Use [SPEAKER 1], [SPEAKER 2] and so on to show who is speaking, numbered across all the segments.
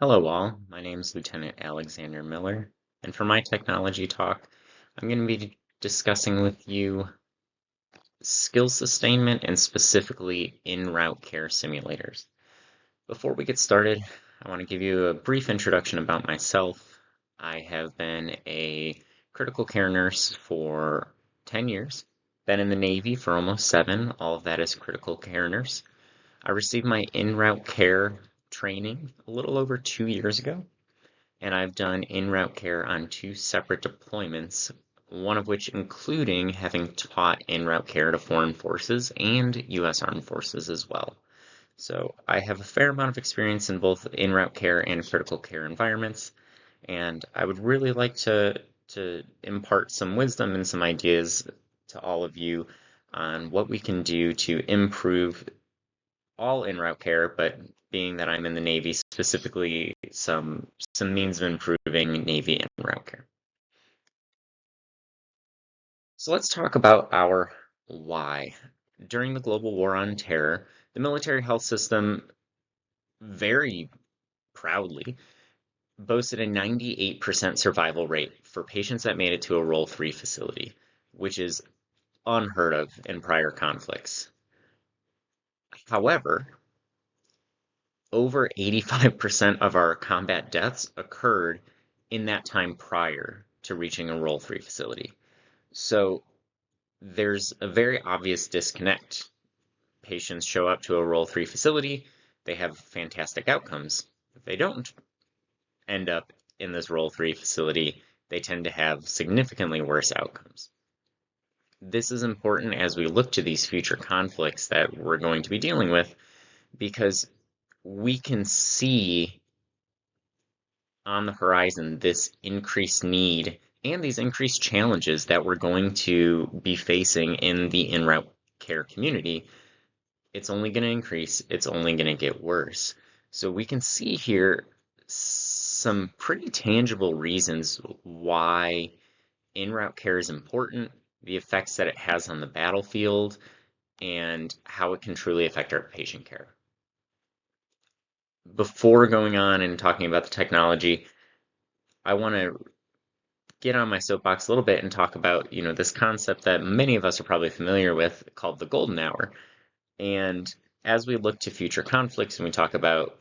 [SPEAKER 1] Hello all, my name is Lieutenant Alexander Miller, and for my technology talk, I'm going to be discussing with you skill sustainment and specifically in-route care simulators. Before we get started, I want to give you a brief introduction about myself. I have been a critical care nurse for 10 years, been in the Navy for almost 7, all of that as critical care nurse. I received my in-route care training a little over 2 years ago, and I've done in-route care on 2 separate deployments, one of which including having taught in-route care to foreign forces and U.S. Armed Forces as well. So I have a fair amount of experience in both in-route care and critical care environments, and I would really like to impart some wisdom and some ideas to all of you on what we can do to improve all in-route care, but being that I'm in the Navy, specifically some means of improving Navy in-route care. So let's talk about our why. During the global war on terror, the military health system very proudly boasted a 98% survival rate for patients that made it to a Role 3 facility, which is unheard of in prior conflicts. However, over 85% of our combat deaths occurred in that time prior to reaching a Role 3 facility. So there's a very obvious disconnect. Patients show up to a Role 3 facility, they have fantastic outcomes. If they don't end up in this Role 3 facility, they tend to have significantly worse outcomes. This is important as we look to these future conflicts that we're going to be dealing with, because we can see on the horizon this increased need and these increased challenges that we're going to be facing in the in-route care community. It's only going to increase, it's only going to get worse. So we can see here some pretty tangible reasons why in-route care is important, the effects that it has on the battlefield, and how it can truly affect our patient care. Before going on and talking about the technology, I want to get on my soapbox a little bit and talk about, this concept that many of us are probably familiar with called the golden hour. And as we look to future conflicts and we talk about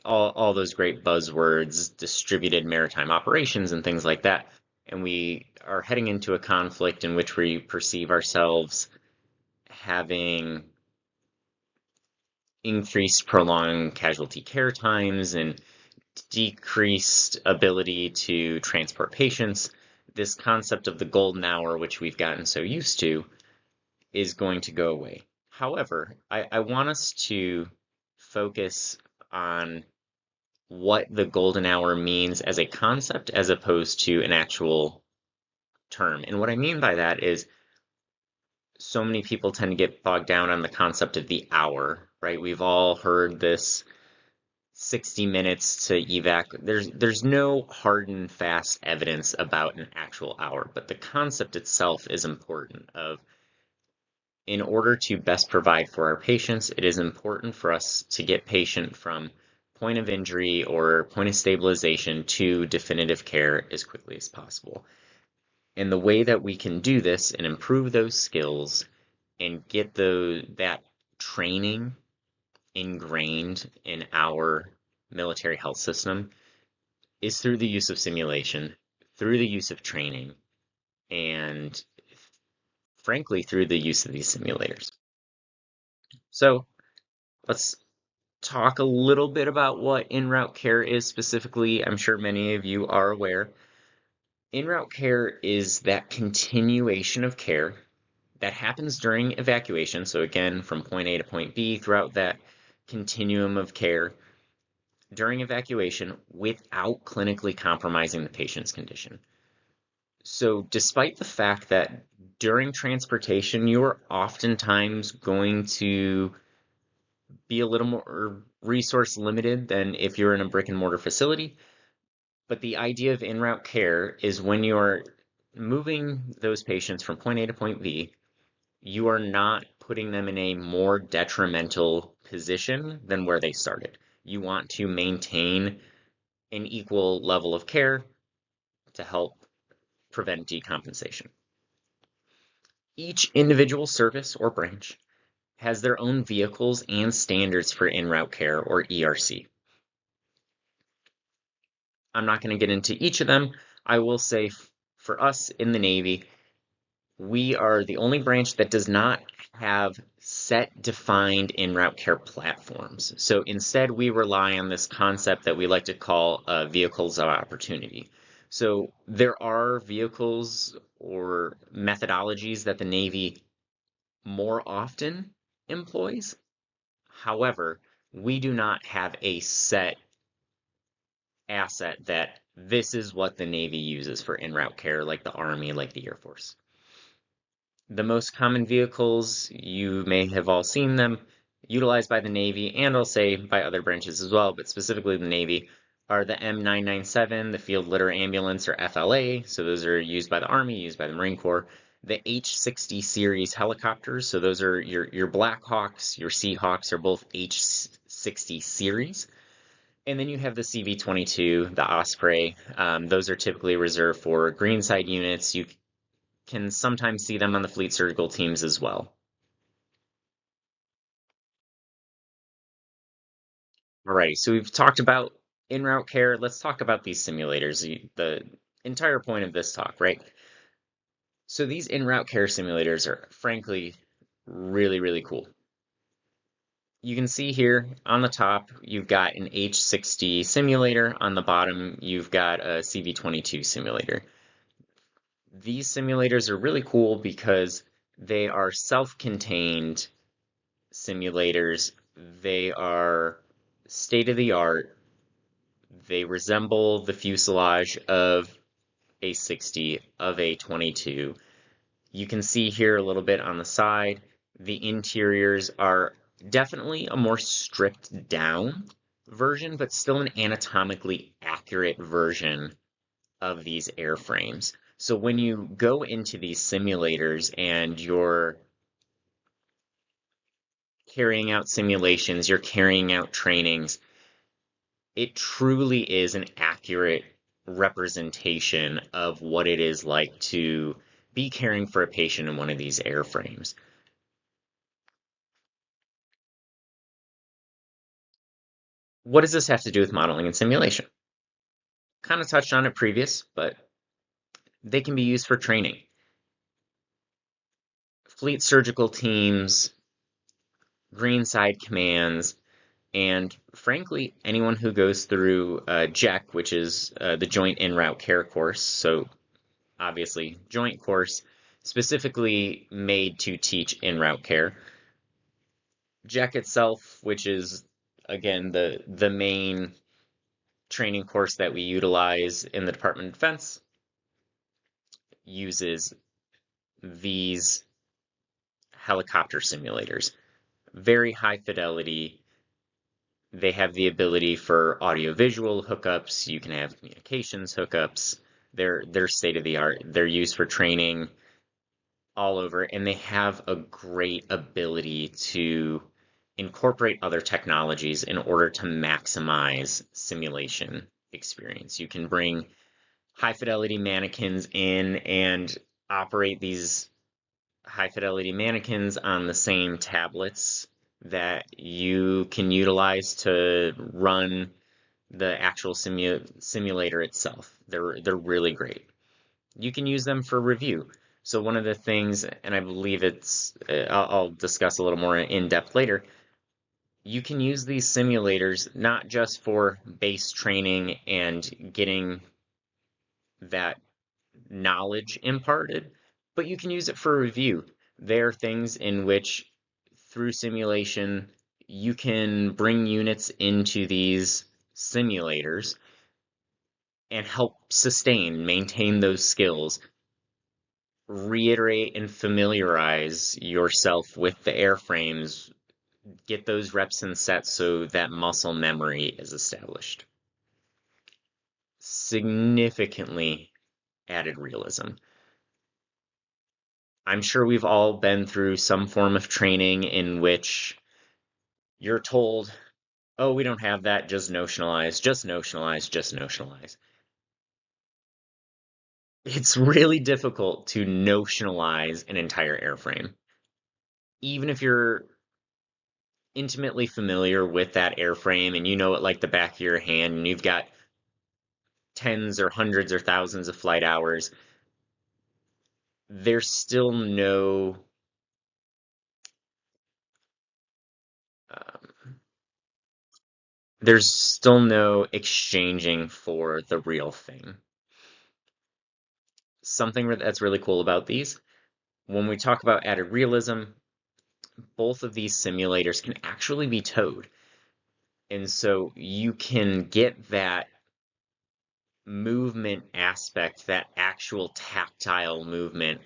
[SPEAKER 1] all those great buzzwords, distributed maritime operations and things like that, and we are heading into a conflict in which we perceive ourselves having increased prolonged casualty care times and decreased ability to transport patients, this concept of the golden hour, which we've gotten so used to, is going to go away. However, I want us to focus on what the golden hour means as a concept as opposed to an actual term. And what I mean by that is so many people tend to get bogged down on the concept of the hour, right? We've all heard this 60 minutes to evac. There's no hard and fast evidence about an actual hour, but the concept itself is important of, in order to best provide for our patients, it is important for us to get patient from point of injury or point of stabilization to definitive care as quickly as possible. And the way that we can do this and improve those skills and get that training ingrained in our military health system is through the use of simulation, through the use of training, and frankly, through the use of these simulators. So let's talk a little bit about what in-route care is specifically. I'm sure many of you are aware. In-route care is that continuation of care that happens during evacuation. So again, from point A to point B, throughout that continuum of care during evacuation without clinically compromising the patient's condition. So despite the fact that during transportation, you're oftentimes going to be a little more resource limited than if you're in a brick and mortar facility. But the idea of in-route care is when you're moving those patients from point A to point B, you are not putting them in a more detrimental position than where they started. You want to maintain an equal level of care to help prevent decompensation. Each individual service or branch has their own vehicles and standards for en-route care, or ERC. I'm not going to get into each of them. I will say for us in the Navy, we are the only branch that does not have set defined en-route care platforms. So instead, we rely on this concept that we like to call vehicles of opportunity. So there are vehicles or methodologies that the Navy more often employs. However, we do not have a set asset that this is what the Navy uses for en-route care, like the Army, like the Air Force. The most common vehicles, you may have all seen them, utilized by the Navy, and I'll say by other branches as well, but specifically the Navy, are the M997, the Field Litter Ambulance, or FLA. So those are used by the Army, used by the Marine Corps. The H-60 series helicopters, so those are your Black Hawks, your Seahawks are both H-60 series. And then you have the CV-22, the Osprey. Those are typically reserved for greenside units. You can sometimes see them on the fleet surgical teams as well. Alrighty, so we've talked about en-route care. Let's talk about these simulators, the entire point of this talk, right? So these en-route care simulators are frankly really, really cool. You can see here on the top, you've got an H-60 simulator. On the bottom, you've got a CV-22 simulator. These simulators are really cool because they are self-contained simulators. They are state-of-the-art. They resemble the fuselage of a 60, of a 22. You can see here a little bit on the side, the interiors are definitely a more stripped down version, but still an anatomically accurate version of these airframes. So when you go into these simulators and you're carrying out simulations, you're carrying out trainings, it truly is an accurate representation of what it is like to be caring for a patient in one of these airframes. What does this have to do with modeling and simulation? Kind of touched on it previous, but they can be used for training. Fleet surgical teams, greenside commands, and frankly, anyone who goes through JEC, which is the Joint En Route Care course, so obviously joint course, specifically made to teach en route care. JEC itself, which is again the main training course that we utilize in the Department of Defense, uses these helicopter simulators. Very high fidelity. They have the ability for audio-visual hookups. You can have communications hookups. They're state of the art. They're used for training all over, and they have a great ability to incorporate other technologies in order to maximize simulation experience. You can bring high fidelity mannequins in and operate these high fidelity mannequins on the same tablets that you can utilize to run the actual simulator itself. They're really great. You can use them for review. So one of the things, and I believe I'll discuss a little more in depth later, you can use these simulators not just for base training and getting that knowledge imparted, but you can use it for review. There are things in which, through simulation, you can bring units into these simulators and help maintain those skills, reiterate and familiarize yourself with the airframes, get those reps and sets so that muscle memory is established. Significantly added realism. I'm sure we've all been through some form of training in which you're told Oh, we don't have that, just notionalize, just notionalize, just notionalize. It's really difficult to notionalize an entire airframe. Even if you're intimately familiar with that airframe and you know it like the back of your hand and you've got tens or hundreds or thousands of flight hours, there's still no um, there's still no exchanging for the real thing. Something that's really cool about these, when we talk about added realism, both of these simulators can actually be towed. And so you can get that movement aspect, that actual tactile movement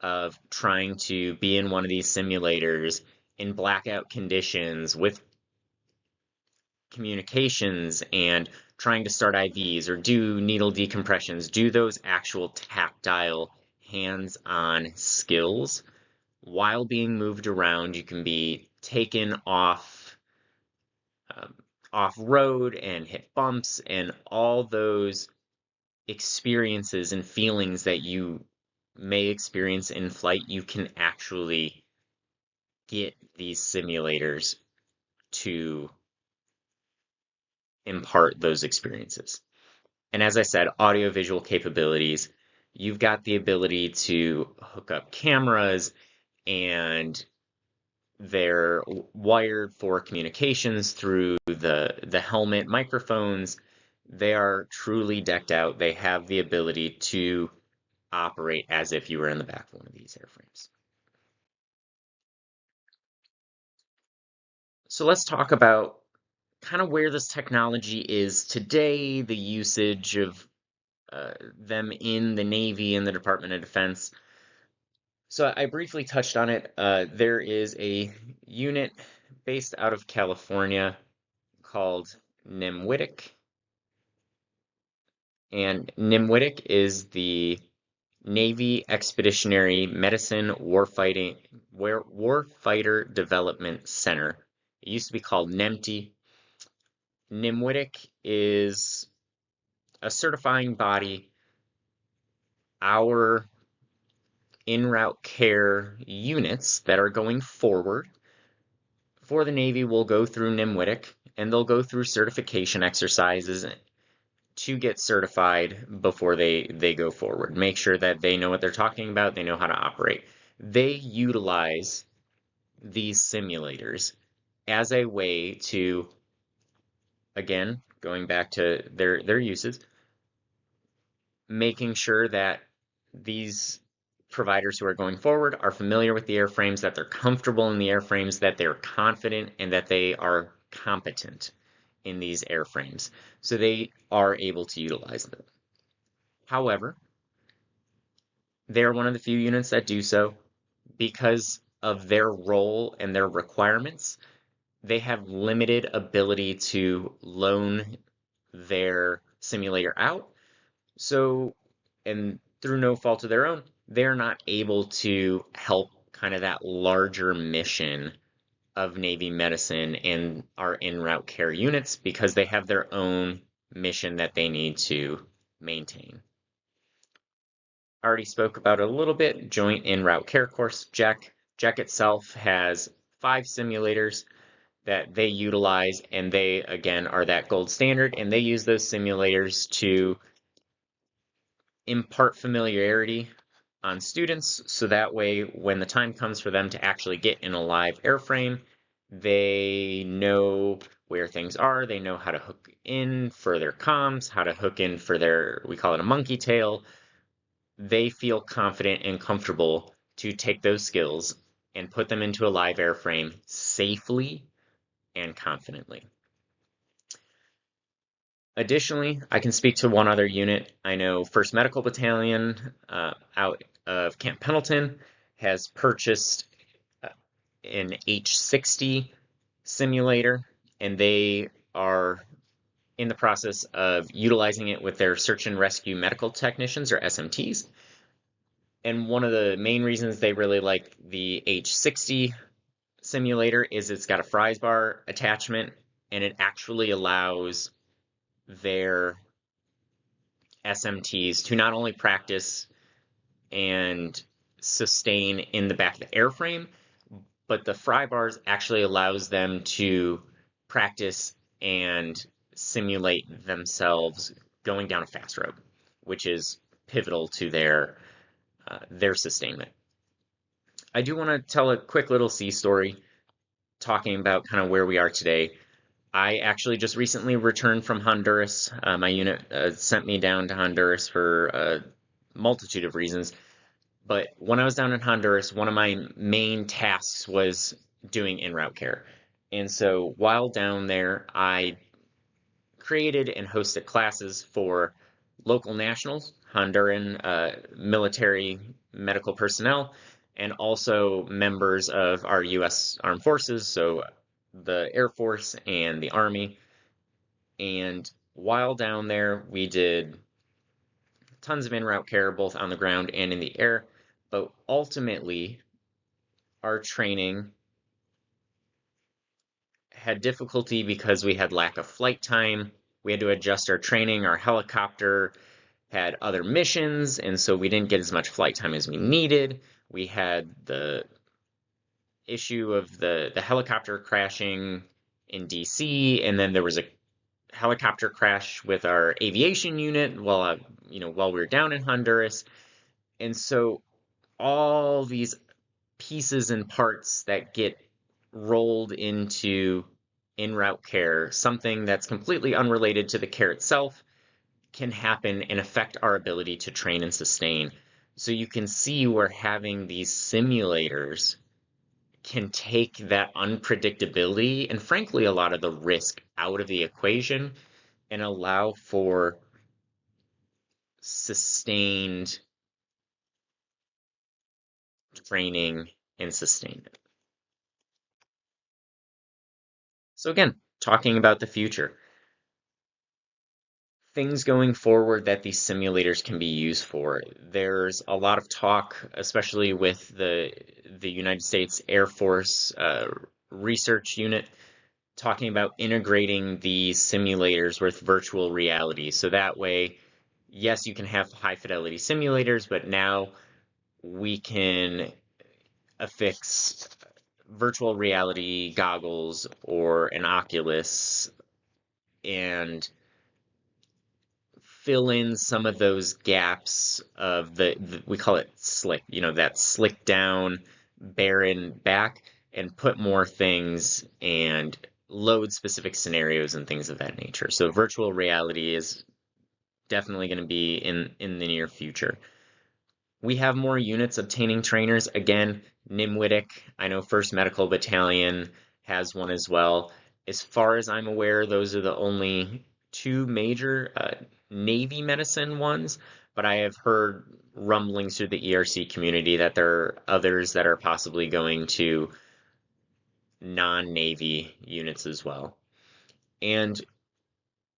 [SPEAKER 1] of trying to be in one of these simulators in blackout conditions with communications and trying to start IVs or do needle decompressions, do those actual tactile, hands-on skills while being moved around. You can be taken um, off road and hit bumps and all those experiences and feelings that you may experience in flight. You can actually get these simulators to impart those experiences. And as I said, audiovisual capabilities, you've got the ability to hook up cameras and they're wired for communications through the helmet microphones. They are truly decked out. They have the ability to operate as if you were in the back of one of these airframes. So let's talk about kind of where this technology is today, the usage of them in the Navy and the Department of Defense. So I briefly touched on it. There is a unit based out of California called NIMWIDIC, and NIMWIDIC is the Navy Expeditionary Medicine Warfighter Development Center. It used to be called NEMTI. NIMWIDIC is a certifying body. Our en route care units that are going forward for the Navy will go through NIMWIDIC and they'll go through certification exercises to get certified before they go forward. Make sure that they know what they're talking about, they know how to operate. They utilize these simulators as a way to, again, going back to their uses, making sure that these providers who are going forward are familiar with the airframes, that they're comfortable in the airframes, that they're confident, and that they are competent in these airframes. So they are able to utilize them. However, they're one of the few units that do so because of their role and their requirements. They have limited ability to loan their simulator out. So, and through no fault of their own, they're not able to help kind of that larger mission of Navy medicine and our en route care units because they have their own mission that they need to maintain. I already spoke about it a little bit. Joint en route care course, JEC. JEC itself has 5 simulators that they utilize, and they, again, are that gold standard, and they use those simulators to impart familiarity on students so that way when the time comes for them to actually get in a live airframe, they know where things are, they know how to hook in for their comms, how to hook in for their, we call it a monkey tail. They feel confident and comfortable to take those skills and put them into a live airframe safely and confidently. Additionally, I can speak to one other unit. I know 1st Medical Battalion out of Camp Pendleton has purchased an H60 simulator, and they are in the process of utilizing it with their search and rescue medical technicians or SMTs. And one of the main reasons they really like the H60 simulator is it's got a fries bar attachment and it actually allows their SMTs to not only practice and sustain in the back of the airframe, but the fry bars actually allows them to practice and simulate themselves going down a fast road, which is pivotal to their sustainment. I do want to tell a quick little sea story talking about kind of where we are today. I actually just recently returned from Honduras. My unit sent me down to Honduras for a multitude of reasons. But when I was down in Honduras, one of my main tasks was doing en-route care. And so while down there, I created and hosted classes for local nationals, Honduran military medical personnel, and also members of our U.S. Armed Forces, so the Air Force and the Army. And while down there, we did tons of en-route care, both on the ground and in the air. But ultimately, our training had difficulty because we had lack of flight time. We had to adjust our training. Our helicopter had other missions, and so we didn't get as much flight time as we needed. We had the issue of the helicopter crashing in DC, and then there was a helicopter crash with our aviation unit while while we were down in Honduras. And so all these pieces and parts that get rolled into en-route care, something that's completely unrelated to the care itself, can happen and affect our ability to train and sustain. So you can see where having these simulators can take that unpredictability and frankly a lot of the risk out of the equation and allow for sustained training and sustainment. So again, talking about the future, things going forward that these simulators can be used for. There's a lot of talk, especially with the United States Air Force research unit, talking about integrating these simulators with virtual reality. So that way, yes, you can have high fidelity simulators, but now we can affix virtual reality goggles or an Oculus and fill in some of those gaps of we call it slick, that slick down, barren back, and put more things and load specific scenarios and things of that nature. So virtual reality is definitely going to be in the near future. We have more units obtaining trainers. Again, NIMWIDIC, I know 1st Medical Battalion has one as well. As far as I'm aware, those are the only 2 major Navy medicine ones, but I have heard rumblings through the ERC community that there are others that are possibly going to non-Navy units as well. And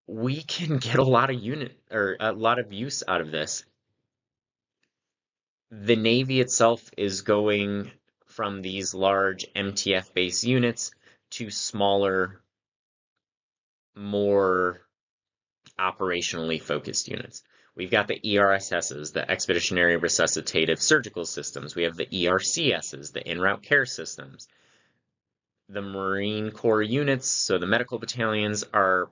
[SPEAKER 1] we can get a lot of use out of this. The Navy itself is going from these large MTF-based units to smaller, more operationally focused units. We've got the ERSSs, the Expeditionary Resuscitative Surgical Systems. We have the ERCSs, the En-Route Care Systems. The Marine Corps units, so the medical battalions, are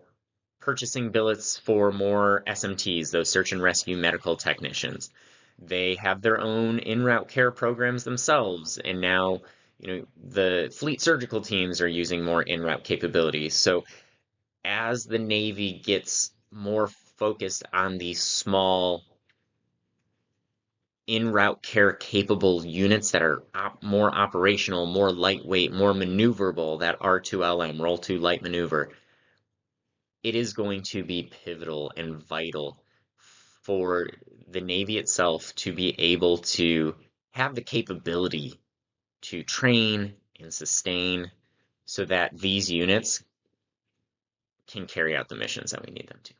[SPEAKER 1] purchasing billets for more SMTs, those search and rescue medical technicians. They have their own en-route care programs themselves, and now the fleet surgical teams are using more en-route capabilities. So as the Navy gets more focused on these small en-route care capable units that are more operational, more lightweight, more maneuverable, that R2LM, Roll 2 Light Maneuver, it is going to be pivotal and vital for the Navy itself to be able to have the capability to train and sustain so that these units can carry out the missions that we need them to.